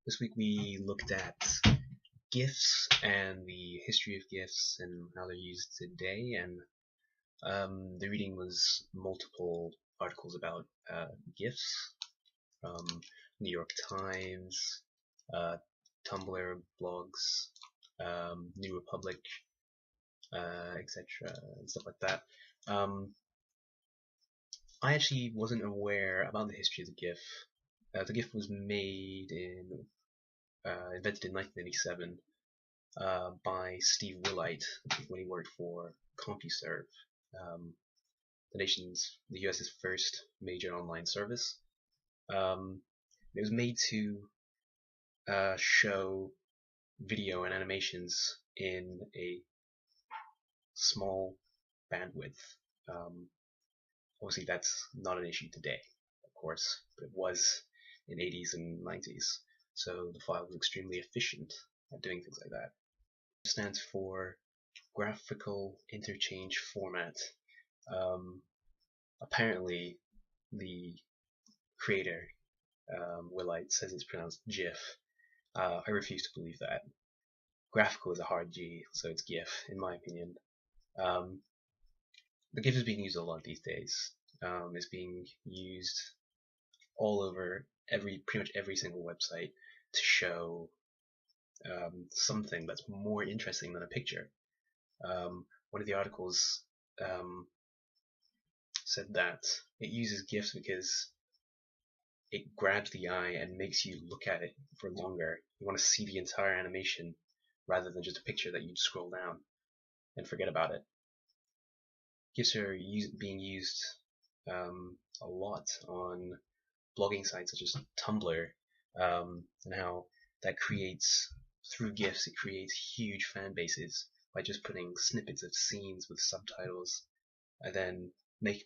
This week we looked at GIFs and the history of GIFs and how they're used today, and the reading was multiple articles about GIFs from New York Times, Tumblr blogs, New Republic, etc., and stuff like that. I actually wasn't aware about the history of the GIF. The GIF was invented in 1987 by Steve Wilhite when he worked for CompuServe, the US's first major online service. It was made to show video and animations in a small bandwidth. Obviously, that's not an issue today, of course, but it was in 80s and 90s. So the file was extremely efficient at doing things like that. It stands for Graphical Interchange Format. Apparently, the creator, Wilhite, says it's pronounced GIF. I refuse to believe that. Graphical is a hard G, so it's GIF, in my opinion. The GIF is being used a lot these days. It's being used all over pretty much every single website to show something that's more interesting than a picture. One of the articles said that it uses GIFs because it grabs the eye and makes you look at it for longer. You want to see the entire animation rather than just a picture that you'd scroll down and forget about it. GIFs are being used a lot on blogging sites such as Tumblr, and how that creates, through GIFs, it creates huge fan bases by just putting snippets of scenes with subtitles and then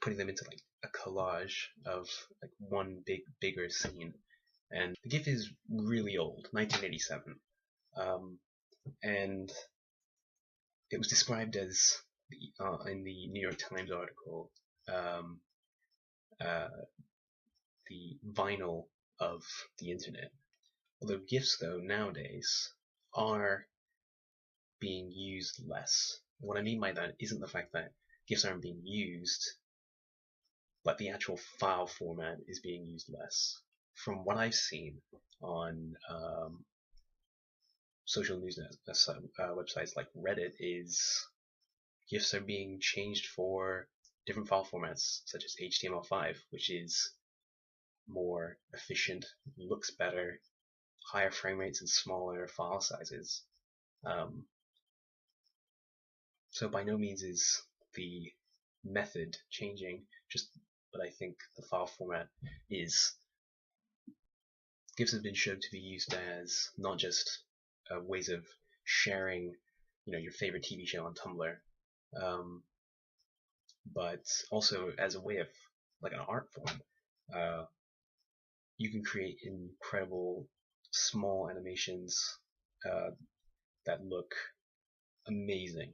putting them into like a collage of like one bigger scene. And the GIF is really old, 1987, and it was described as in the New York Times article, the vinyl of the internet. Although GIFs, though, nowadays are being used less. What I mean by that isn't the fact that GIFs aren't being used, but the actual file format is being used less. From what I've seen on social news websites like Reddit, is GIFs are being changed for different file formats such as HTML5, which is more efficient, looks better, higher frame rates, and smaller file sizes. So by no means is the method changing, but I think the file format is. GIFs have been shown to be used as not just ways of sharing, your favorite TV show on Tumblr, but also as a way of, like, an art form. You can create incredible small animations that look amazing,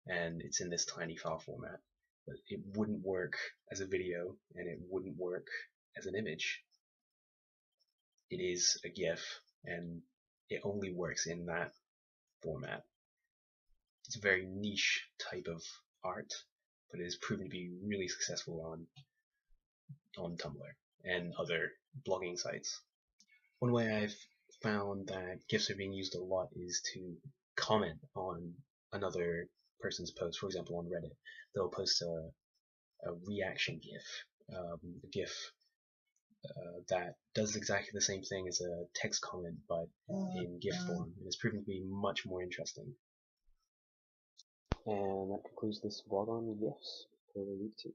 and it's in this tiny file format. But it wouldn't work as a video, and it wouldn't work as an image. It is a GIF, and it only works in that format. It's a very niche type of art, but it has proven to be really successful on Tumblr and other blogging sites. One way I've found that GIFs are being used a lot is to comment on another person's post. For example, on Reddit, they'll post a reaction GIF, a GIF that does exactly the same thing as a text comment, but in GIF form. And it's proven to be much more interesting. And that concludes this vlog on GIFs for week 2.